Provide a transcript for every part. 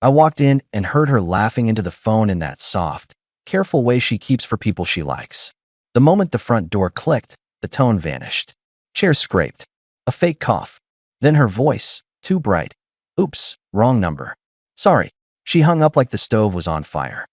I walked in and heard her laughing into the phone in that soft, careful way she keeps for people she likes. The moment the front door clicked, the tone vanished. Chairs scraped. A fake cough. Then her voice, too bright. Oops, wrong number. Sorry. She hung up like the stove was on fire.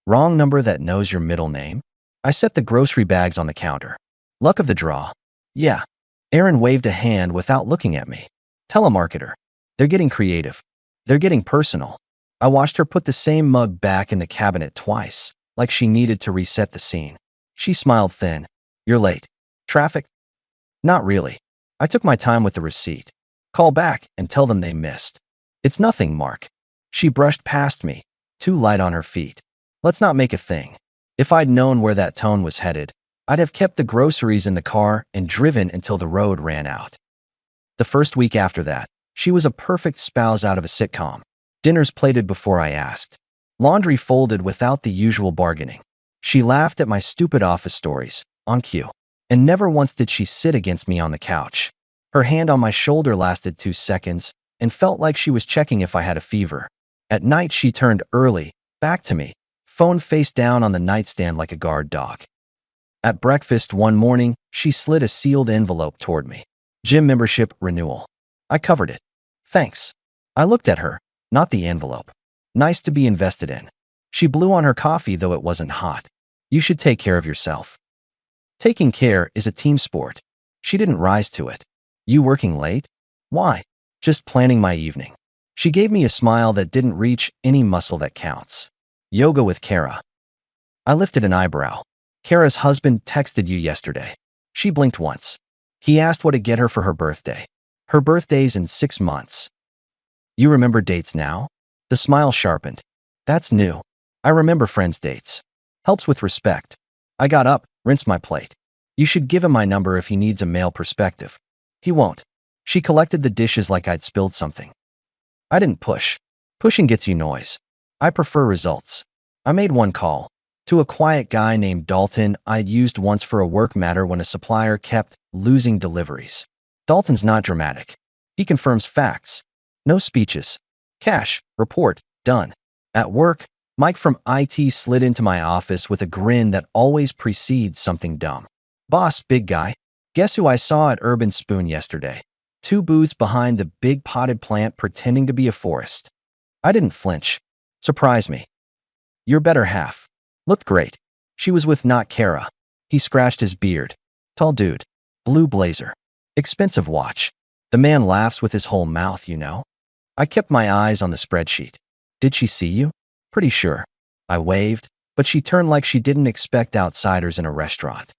Wrong number that knows your middle name? I set the grocery bags on the counter. Luck of the draw. Yeah. Aaron waved a hand without looking at me. Telemarketer. They're getting creative. They're getting personal. I watched her put the same mug back in the cabinet twice, like she needed to reset the scene. She smiled thin. You're late. Traffic? Not really. I took my time with the receipt. Call back and tell them they missed. It's nothing, Mark. She brushed past me, too light on her feet. Let's not make a thing. If I'd known where that tone was headed, I'd have kept the groceries in the car and driven until the road ran out. The first week after that, she was a perfect spouse out of a sitcom. Dinners plated before I asked. Laundry folded without the usual bargaining. She laughed at my stupid office stories, on cue. And never once did she sit against me on the couch. Her hand on my shoulder lasted 2 seconds and felt like she was checking if I had a fever. At night, she turned early, back to me, phone face down on the nightstand like a guard dog. At breakfast one morning, she slid a sealed envelope toward me. Gym membership renewal. I covered it. Thanks. I looked at her, not the envelope. Nice to be invested in. She blew on her coffee, though it wasn't hot. You should take care of yourself. Taking care is a team sport. She didn't rise to it. You working late? Why? Just planning my evening. She gave me a smile that didn't reach any muscle that counts. Yoga with Kara. I lifted an eyebrow. Kara's husband texted you yesterday. She blinked once. He asked what to get her for her birthday. Her birthday's in 6 months. You remember dates now? The smile sharpened. That's new. I remember friends' dates. Helps with respect. I got up, rinsed my plate. You should give him my number if he needs a male perspective. He won't. She collected the dishes like I'd spilled something. I didn't push. Pushing gets you noise. I prefer results. I made one call. To a quiet guy named Dalton I'd used once for a work matter when a supplier kept losing deliveries. Dalton's not dramatic. He confirms facts. No speeches. Cash, report, done. At work, Mike from IT slid into my office with a grin that always precedes something dumb. Boss, big guy. Guess who I saw at Urban Spoon yesterday? 2 booths behind the big potted plant pretending to be a forest. I didn't flinch. Surprise me. Your better half. Looked great. She was with not Kara. He scratched his beard. Tall dude. Blue blazer. Expensive watch. The man laughs with his whole mouth, you know. I kept my eyes on the spreadsheet. Did she see you? Pretty sure. I waved, but she turned like she didn't expect outsiders in a restaurant.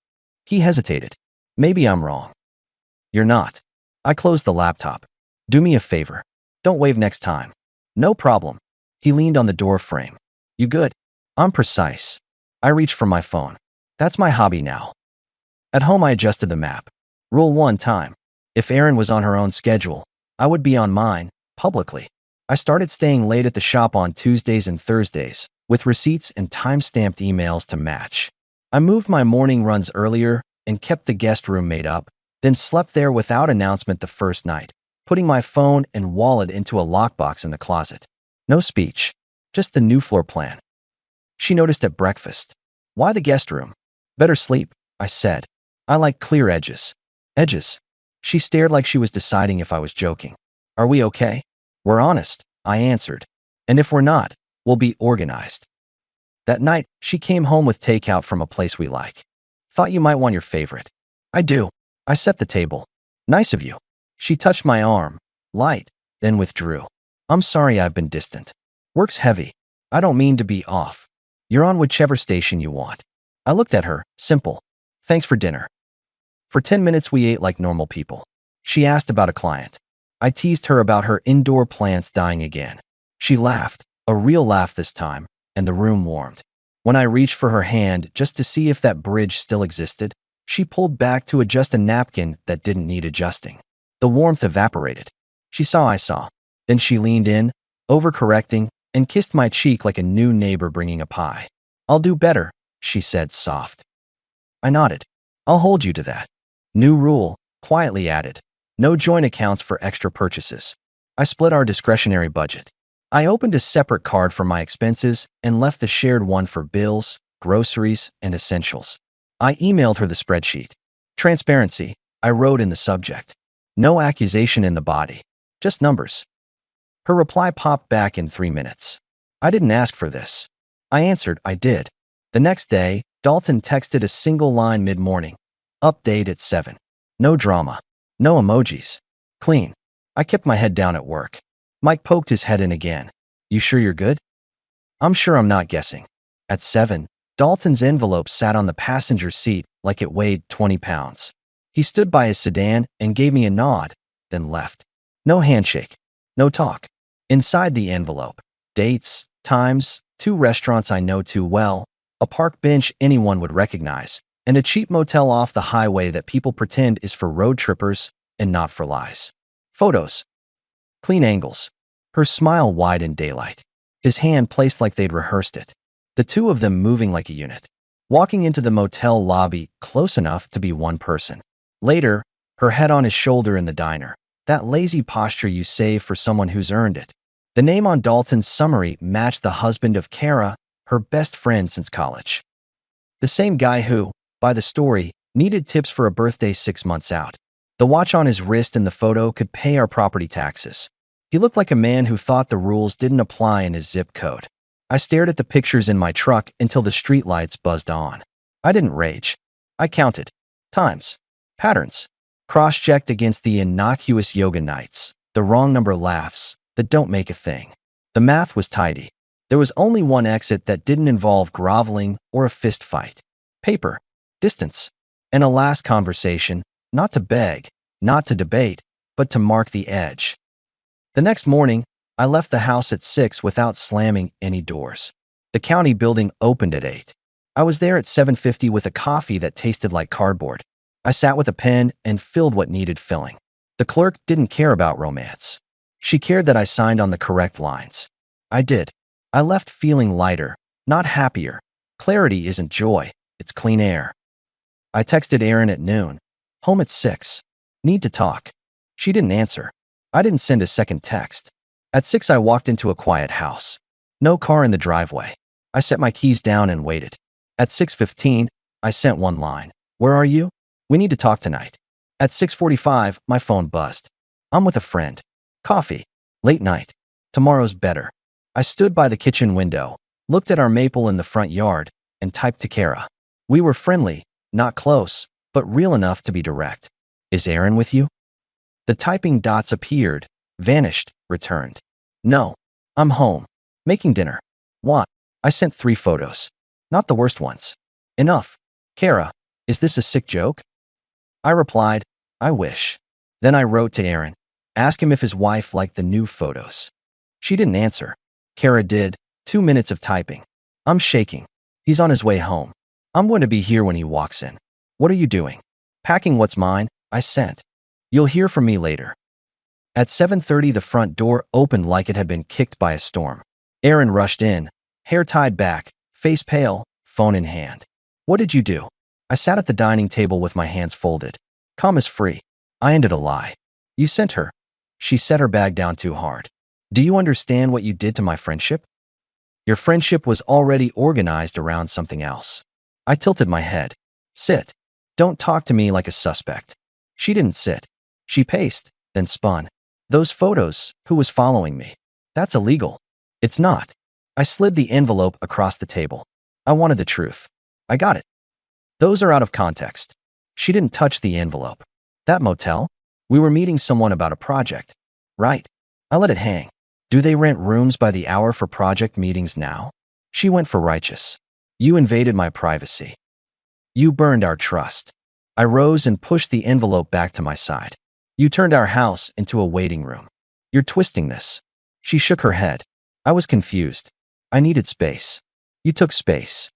He hesitated. Maybe I'm wrong. You're not. I closed the laptop. Do me a favor. Don't wave next time. No problem. He leaned on the door frame. You good? I'm precise. I reached for my phone. That's my hobby now. At home, I adjusted the map. Rule 1 time. If Erin was on her own schedule, I would be on mine, publicly. I started staying late at the shop on Tuesdays and Thursdays, with receipts and time-stamped emails to match. I moved my morning runs earlier and kept the guest room made up, then slept there without announcement the first night, putting my phone and wallet into a lockbox in the closet. No speech, just the new floor plan. She noticed at breakfast. Why the guest room? Better sleep, I said. I like clear edges. Edges. She stared like she was deciding if I was joking. Are we okay? We're honest, I answered. And if we're not, we'll be organized. That night, she came home with takeout from a place we like. Thought you might want your favorite. I do. I set the table. Nice of you. She touched my arm, light, then withdrew. I'm sorry I've been distant. Work's heavy. I don't mean to be off. You're on whichever station you want. I looked at her, simple. Thanks for dinner. For 10 minutes we ate like normal people. She asked about a client. I teased her about her indoor plants dying again. She laughed, a real laugh this time, and the room warmed. When I reached for her hand just to see if that bridge still existed, she pulled back to adjust a napkin that didn't need adjusting. The warmth evaporated. She saw I saw. Then she leaned in, overcorrecting, and kissed my cheek like a new neighbor bringing a pie. I'll do better, she said, soft. I nodded. I'll hold you to that. New rule, quietly added. No joint accounts for extra purchases. I split our discretionary budget. I opened a separate card for my expenses and left the shared one for bills, groceries, and essentials. I emailed her the spreadsheet. Transparency, I wrote in the subject. No accusation in the body. Just numbers. Her reply popped back in 3 minutes. I didn't ask for this. I answered, I did. The next day, Dalton texted a single line mid-morning. Update at 7. No drama. No emojis. Clean. I kept my head down at work. Mike poked his head in again. You sure you're good? I'm sure I'm not guessing. At 7, Dalton's envelope sat on the passenger seat like it weighed 20 pounds. He stood by his sedan and gave me a nod, then left. No handshake. No talk. Inside the envelope, dates, times, 2 restaurants I know too well, a park bench anyone would recognize, and a cheap motel off the highway that people pretend is for road trippers and not for lies. Photos. Clean angles. Her smile wide in daylight. His hand placed like they'd rehearsed it. The two of them moving like a unit. Walking into the motel lobby close enough to be one person. Later, her head on his shoulder in the diner. That lazy posture you save for someone who's earned it. The name on Dalton's summary matched the husband of Kara, her best friend since college. The same guy who, by the story, needed tips for a birthday 6 months out. The watch on his wrist in the photo could pay our property taxes. He looked like a man who thought the rules didn't apply in his zip code. I stared at the pictures in my truck until the streetlights buzzed on. I didn't rage. I counted. Times. Patterns. Cross-checked against the innocuous yoga nights, the wrong number laughs that don't make a thing. The math was tidy. There was only one exit that didn't involve groveling or a fist fight. Paper. Distance. And a last conversation, not to beg, not to debate, but to mark the edge. The next morning, I left the house at 6 without slamming any doors. The county building opened at 8. I was there at 7:50 with a coffee that tasted like cardboard. I sat with a pen and filled what needed filling. The clerk didn't care about romance. She cared that I signed on the correct lines. I did. I left feeling lighter, not happier. Clarity isn't joy, it's clean air. I texted Erin at noon. Home at 6. Need to talk. She didn't answer. I didn't send a second text. At 6, I walked into a quiet house. No car in the driveway. I set my keys down and waited. At 6:15, I sent one line. Where are you? We need to talk tonight. At 6:45, my phone buzzed. I'm with a friend. Coffee. Late night. Tomorrow's better. I stood by the kitchen window, looked at our maple in the front yard, and typed to Kara. We were friendly, not close, but real enough to be direct. Is Erin with you? The typing dots appeared, vanished, returned. No. I'm home. Making dinner. What? I sent 3 photos. Not the worst ones. Enough. Kara, is this a sick joke? I replied, I wish. Then I wrote to Erin. Ask him if his wife liked the new photos. She didn't answer. Kara did. 2 minutes of typing. I'm shaking. He's on his way home. I'm going to be here when he walks in. What are you doing? Packing what's mine, I sent. You'll hear from me later. At 7:30, the front door opened like it had been kicked by a storm. Erin rushed in, hair tied back, face pale, phone in hand. What did you do? I sat at the dining table with my hands folded. Calm as free. I ended a lie. You sent her. She set her bag down too hard. Do you understand what you did to my friendship? Your friendship was already organized around something else. I tilted my head. Sit. Don't talk to me like a suspect. She didn't sit. She paced, then spun. Those photos, who was following me? That's illegal. It's not. I slid the envelope across the table. I wanted the truth. I got it. Those are out of context. She didn't touch the envelope. That motel? We were meeting someone about a project. Right. I let it hang. Do they rent rooms by the hour for project meetings now? She went for righteous. You invaded my privacy. You burned our trust. I rose and pushed the envelope back to my side. You turned our house into a waiting room. You're twisting this. She shook her head. I was confused. I needed space. You took space.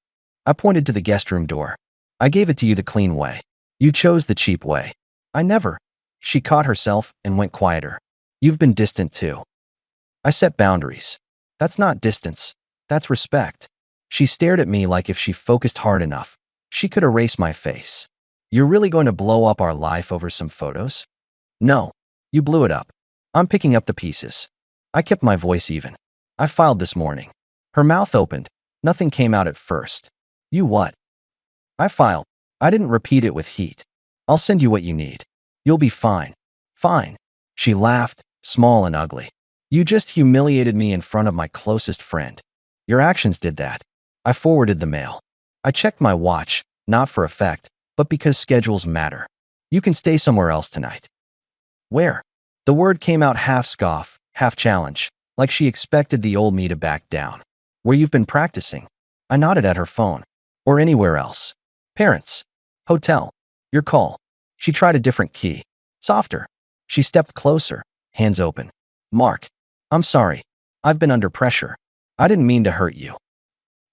I pointed to the guest room door. I gave it to you the clean way. You chose the cheap way. I never. She caught herself and went quieter. You've been distant too. I set boundaries. That's not distance. That's respect. She stared at me like if she focused hard enough, she could erase my face. You're really going to blow up our life over some photos? No. You blew it up. I'm picking up the pieces. I kept my voice even. I filed this morning. Her mouth opened. Nothing came out at first. You what? I filed. I didn't repeat it with heat. I'll send you what you need. You'll be fine. Fine. She laughed, small and ugly. You just humiliated me in front of my closest friend. Your actions did that. I forwarded the mail. I checked my watch, not for effect, but because schedules matter. You can stay somewhere else tonight. Where? The word came out half scoff, half challenge, like she expected the old me to back down. Where you've been practicing. I nodded at her phone. Or anywhere else. Parents. Hotel. Your call. She tried a different key. Softer. She stepped closer, hands open. Mark. I'm sorry. I've been under pressure. I didn't mean to hurt you.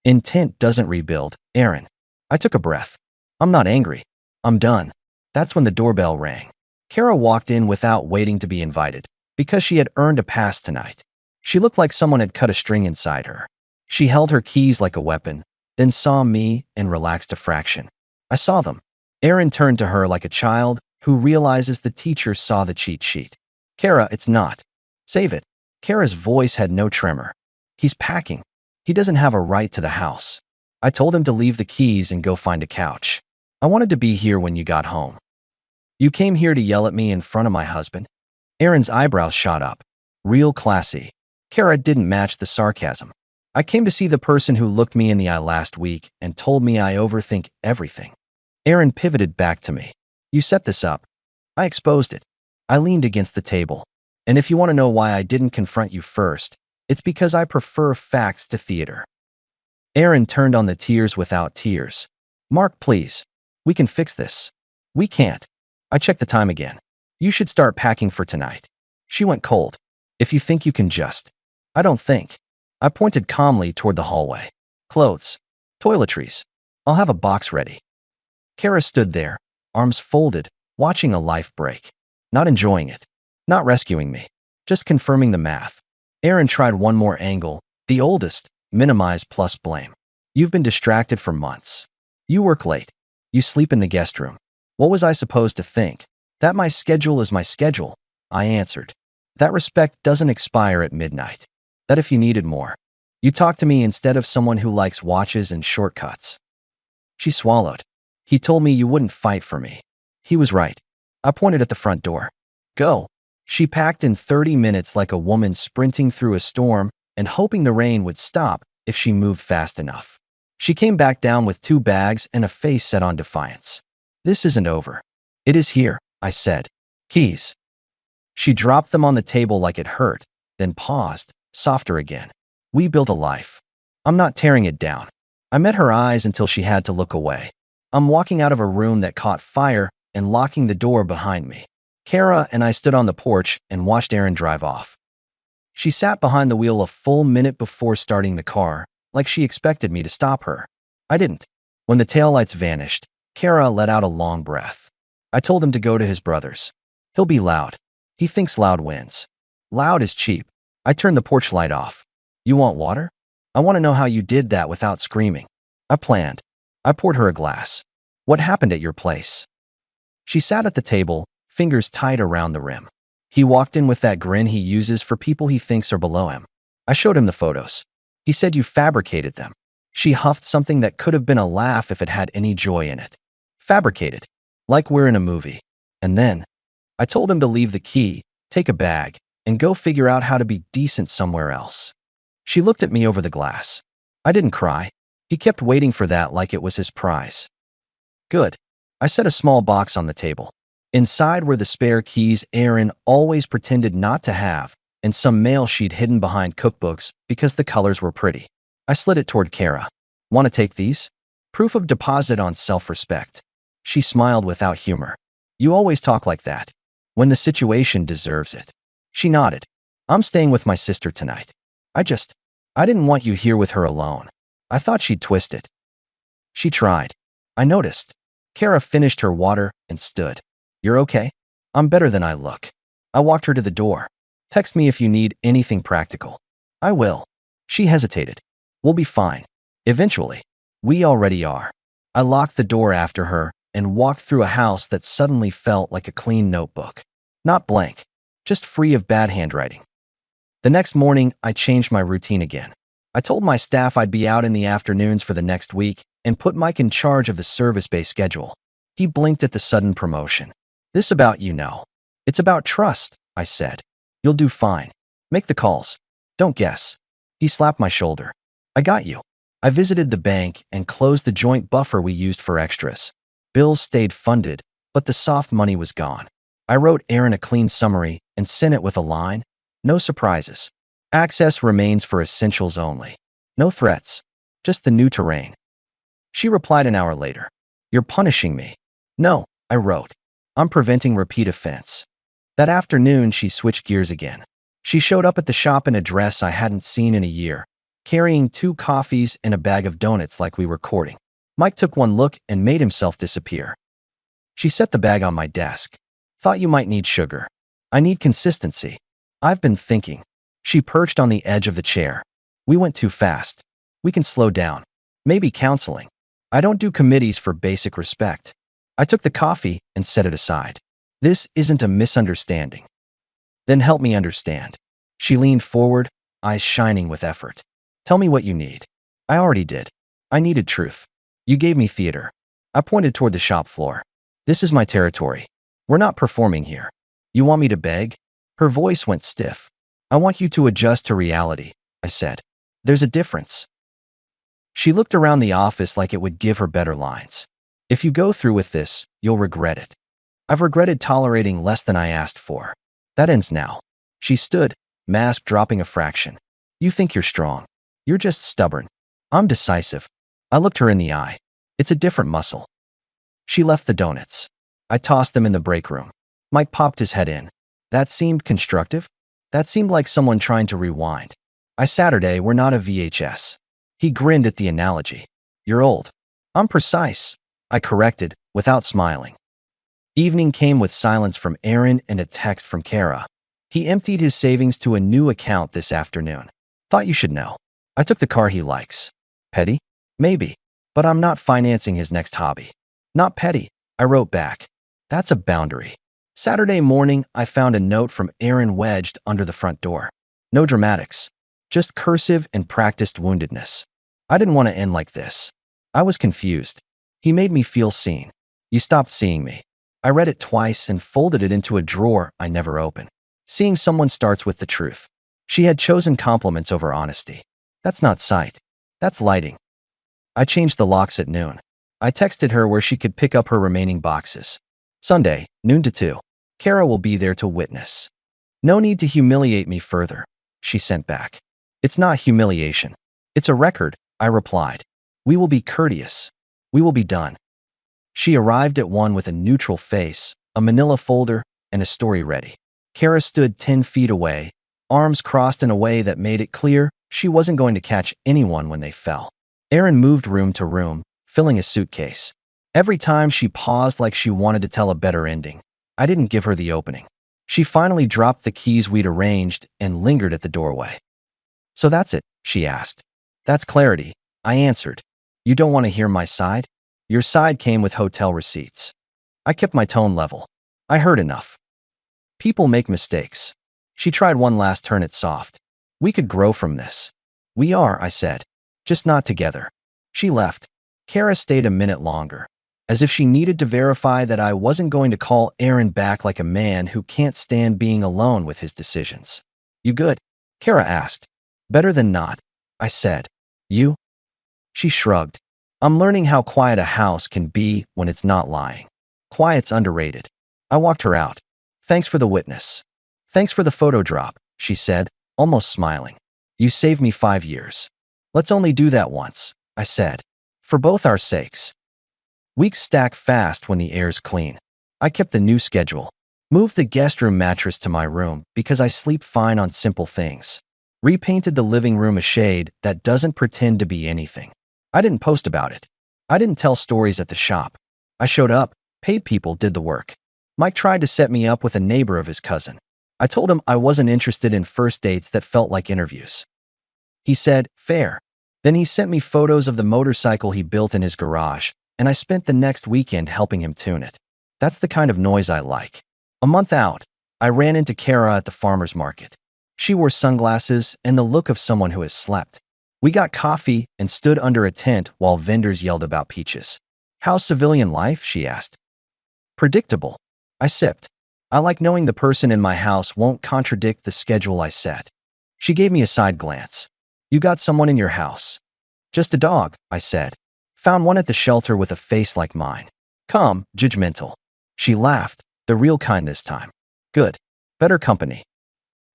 Intent doesn't rebuild, Aaron. I took a breath. I'm not angry. I'm done. That's when the doorbell rang. Kara walked in without waiting to be invited, because she had earned a pass tonight. She looked like someone had cut a string inside her. She held her keys like a weapon, then saw me and relaxed a fraction. I saw them. Aaron turned to her like a child who realizes the teacher saw the cheat sheet. Kara, it's not. Save it. Kara's voice had no tremor. He's packing. He doesn't have a right to the house. I told him to leave the keys and go find a couch. I wanted to be here when you got home. You came here to yell at me in front of my husband? Aaron's eyebrows shot up. Real classy. Kara didn't match the sarcasm. I came to see the person who looked me in the eye last week and told me I overthink everything. Aaron pivoted back to me. You set this up. I exposed it. I leaned against the table. And if you want to know why I didn't confront you first, it's because I prefer facts to theater. Aaron turned on the tears without tears. Mark, please. We can fix this. We can't. I checked the time again. You should start packing for tonight. She went cold. If you think you can just. I don't think. I pointed calmly toward the hallway. Clothes. Toiletries. I'll have a box ready. Kara stood there, arms folded, watching a life break. Not enjoying it. Not rescuing me. Just confirming the math. Aaron tried one more angle. The oldest. Minimize plus blame. You've been distracted for months. You work late. You sleep in the guest room. What was I supposed to think? That my schedule is my schedule, I answered. That respect doesn't expire at midnight. That if you needed more, you talk to me instead of someone who likes watches and shortcuts. She swallowed. He told me you wouldn't fight for me. He was right. I pointed at the front door. Go. She packed in 30 minutes like a woman sprinting through a storm and hoping the rain would stop if she moved fast enough. She came back down with 2 bags and a face set on defiance. This isn't over. It is here, I said. Keys. She dropped them on the table like it hurt, then paused, softer again. We built a life. I'm not tearing it down. I met her eyes until she had to look away. I'm walking out of a room that caught fire and locking the door behind me. Kara and I stood on the porch and watched Aaron drive off. She sat behind the wheel a full minute before starting the car, like she expected me to stop her. I didn't. When the taillights vanished, Kara let out a long breath. I told him to go to his brother's. He'll be loud. He thinks loud wins. Loud is cheap. I turned the porch light off. You want water? I want to know how you did that without screaming. I planned. I poured her a glass. What happened at your place? She sat at the table, fingers tight around the rim. He walked in with that grin he uses for people he thinks are below him. I showed him the photos. He said you fabricated them. She huffed something that could have been a laugh if it had any joy in it. Fabricated. Like we're in a movie. And then, I told him to leave the key, take a bag, and go figure out how to be decent somewhere else. She looked at me over the glass. I didn't cry. He kept waiting for that like it was his prize. Good. I set a small box on the table. Inside were the spare keys Aaron always pretended not to have, and some mail she'd hidden behind cookbooks because the colors were pretty. I slid it toward Kara. Want to take these? Proof of deposit on self-respect. She smiled without humor. You always talk like that. When the situation deserves it. She nodded. I'm staying with my sister tonight. I didn't want you here with her alone. I thought she'd twist it. She tried. I noticed. Kara finished her water and stood. You're okay? I'm better than I look. I walked her to the door. Text me if you need anything practical. I will. She hesitated. We'll be fine. Eventually. We already are. I locked the door after her and walked through a house that suddenly felt like a clean notebook. Not blank. Just free of bad handwriting. The next morning, I changed my routine again. I told my staff I'd be out in the afternoons for the next week and put Mike in charge of the service-based schedule. He blinked at the sudden promotion. This about you know. It's about trust, I said. You'll do fine. Make the calls. Don't guess. He slapped my shoulder. I got you. I visited the bank and closed the joint buffer we used for extras. Bills stayed funded, but the soft money was gone. I wrote Erin a clean summary and sent it with a line. No surprises. Access remains for essentials only. No threats. Just the new terrain. She replied an hour later. You're punishing me. No, I wrote. I'm preventing repeat offense. That afternoon, she switched gears again. She showed up at the shop in a dress I hadn't seen in a year, carrying 2 coffees and a bag of donuts like we were courting. Mike took one look and made himself disappear. She set the bag on my desk. Thought you might need sugar. I need consistency. I've been thinking. She perched on the edge of the chair. We went too fast. We can slow down. Maybe counseling. I don't do committees for basic respect. I took the coffee and set it aside. This isn't a misunderstanding. Then help me understand. She leaned forward, eyes shining with effort. Tell me what you need. I already did. I needed truth. You gave me theater. I pointed toward the shop floor. This is my territory. We're not performing here. You want me to beg? Her voice went stiff. I want you to adjust to reality, I said. There's a difference. She looked around the office like it would give her better lines. If you go through with this, you'll regret it. I've regretted tolerating less than I asked for. That ends now. She stood, mask dropping a fraction. You think you're strong. You're just stubborn. I'm decisive. I looked her in the eye. It's a different muscle. She left the donuts. I tossed them in the break room. Mike popped his head in. That seemed constructive? That seemed like someone trying to rewind. Saturday, we're not a VHS. He grinned at the analogy. You're old. I'm precise. I corrected, without smiling. Evening came with silence from Erin and a text from Kara. He emptied his savings to a new account this afternoon. Thought you should know. I took the car he likes. Petty? Maybe. But I'm not financing his next hobby. Not petty, I wrote back. That's a boundary. Saturday morning, I found a note from Erin wedged under the front door. No dramatics. Just cursive and practiced woundedness. I didn't want to end like this. I was confused. He made me feel seen. You stopped seeing me. I read it twice and folded it into a drawer I never opened. Seeing someone starts with the truth. She had chosen compliments over honesty. That's not sight. That's lighting. I changed the locks at noon. I texted her where she could pick up her remaining boxes. Sunday, noon to 2. Kara will be there to witness. No need to humiliate me further, she sent back. It's not humiliation. It's a record, I replied. We will be courteous. We will be done. She arrived at 1 with a neutral face, a manila folder, and a story ready. Kara stood 10 feet away, arms crossed in a way that made it clear she wasn't going to catch anyone when they fell. Erin moved room to room, filling a suitcase. Every time she paused like she wanted to tell a better ending. I didn't give her the opening. She finally dropped the keys we'd arranged and lingered at the doorway. So that's it, she asked. That's clarity, I answered. You don't want to hear my side? Your side came with hotel receipts. I kept my tone level. I heard enough. People make mistakes. She tried one last turn at soft. We could grow from this. We are, I said. Just not together. She left. Kara stayed a minute longer, as if she needed to verify that I wasn't going to call Erin back like a man who can't stand being alone with his decisions. You good? Kara asked. Better than not, I said. You? She shrugged. I'm learning how quiet a house can be when it's not lying. Quiet's underrated. I walked her out. Thanks for the witness. Thanks for the photo drop, she said, almost smiling. You saved me 5 years. Let's only do that once, I said. For both our sakes. Weeks stack fast when the air's clean. I kept the new schedule. Moved the guest room mattress to my room because I sleep fine on simple things. Repainted the living room a shade that doesn't pretend to be anything. I didn't post about it. I didn't tell stories at the shop. I showed up, paid people did the work. Mike tried to set me up with a neighbor of his cousin. I told him I wasn't interested in first dates that felt like interviews. He said, fair. Then he sent me photos of the motorcycle he built in his garage, and I spent the next weekend helping him tune it. That's the kind of noise I like. A month out, I ran into Kara at the farmer's market. She wore sunglasses and the look of someone who has slept. We got coffee and stood under a tent while vendors yelled about peaches. "How's civilian life?" she asked. "Predictable." I sipped. "I like knowing the person in my house won't contradict the schedule I set." She gave me a side glance. "You got someone in your house?" "Just a dog," I said. "Found one at the shelter with a face like mine. Calm, judgmental." She laughed, the real kind this time. "Good. Better company."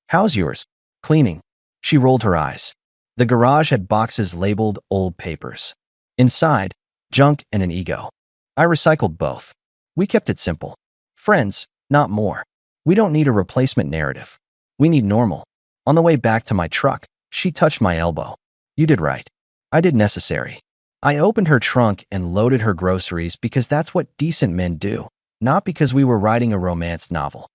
"How's yours?" "Cleaning." She rolled her eyes. The garage had boxes labeled old papers. Inside, junk and an ego. I recycled both. We kept it simple. Friends, not more. We don't need a replacement narrative. We need normal. On the way back to my truck, she touched my elbow. "You did right." I did necessary. I opened her trunk and loaded her groceries because that's what decent men do, not because we were writing a romance novel.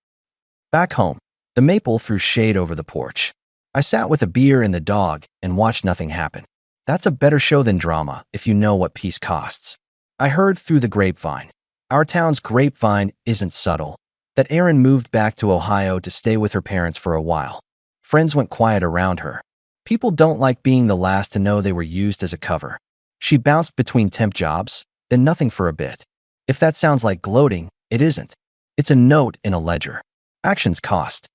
Back home, the maple threw shade over the porch. I sat with a beer and the dog and watched nothing happen. That's a better show than drama if you know what peace costs. I heard through the grapevine. Our town's grapevine isn't subtle. That Erin moved back to Ohio to stay with her parents for a while. Friends went quiet around her. People don't like being the last to know they were used as a cover. She bounced between temp jobs, then nothing for a bit. If that sounds like gloating, it isn't. It's a note in a ledger. Actions cost.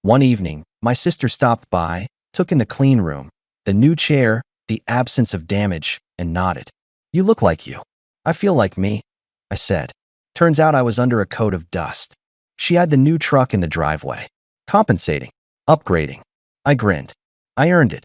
One evening, my sister stopped by, took in the clean room, the new chair, the absence of damage, and nodded. "You look like you." "I feel like me," I said. Turns out I was under a coat of dust. She had the new truck in the driveway. Compensating. Upgrading. I grinned. I earned it.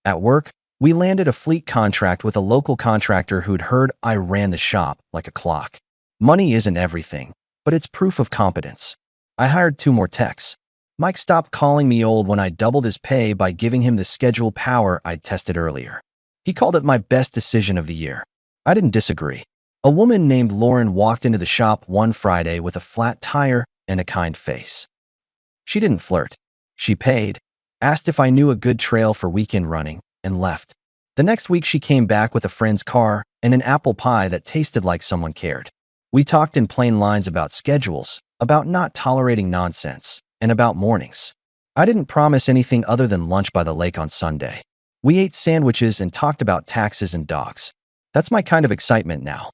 At work, we landed a fleet contract with a local contractor who'd heard I ran the shop like a clock. Money isn't everything, but it's proof of competence. I hired 2 more techs. Mike stopped calling me old when I doubled his pay by giving him the schedule power I'd tested earlier. He called it my best decision of the year. I didn't disagree. A woman named Lauren walked into the shop one Friday with a flat tire and a kind face. She didn't flirt. She paid, asked if I knew a good trail for weekend running, and left. The next week she came back with a friend's car and an apple pie that tasted like someone cared. We talked in plain lines about schedules, about not tolerating nonsense, and about mornings. I didn't promise anything other than lunch by the lake on Sunday. We ate sandwiches and talked about taxes and dogs. That's my kind of excitement now.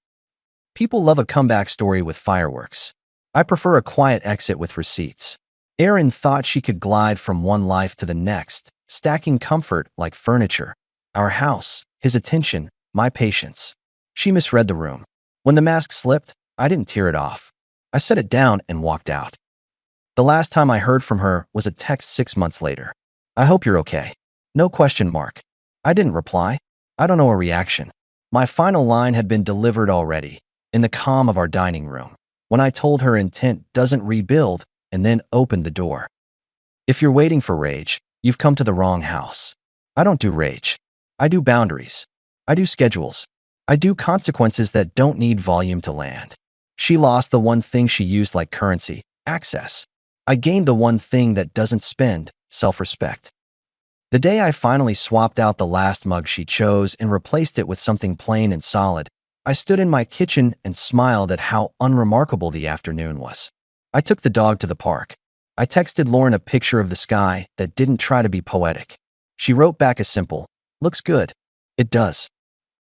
People love a comeback story with fireworks. I prefer a quiet exit with receipts. Erin thought she could glide from one life to the next, stacking comfort like furniture. Our house, his attention, my patience. She misread the room. When the mask slipped, I didn't tear it off. I set it down and walked out. The last time I heard from her was a text 6 months later. "I hope you're okay." No question mark. I didn't reply. I don't know a reaction. My final line had been delivered already, in the calm of our dining room, when I told her intent doesn't rebuild and then opened the door. If you're waiting for rage, you've come to the wrong house. I don't do rage. I do boundaries. I do schedules. I do consequences that don't need volume to land. She lost the one thing she used like currency, access. I gained the one thing that doesn't spend, self-respect. The day I finally swapped out the last mug she chose and replaced it with something plain and solid, I stood in my kitchen and smiled at how unremarkable the afternoon was. I took the dog to the park. I texted Lauren a picture of the sky that didn't try to be poetic. She wrote back a simple, "Looks good." It does.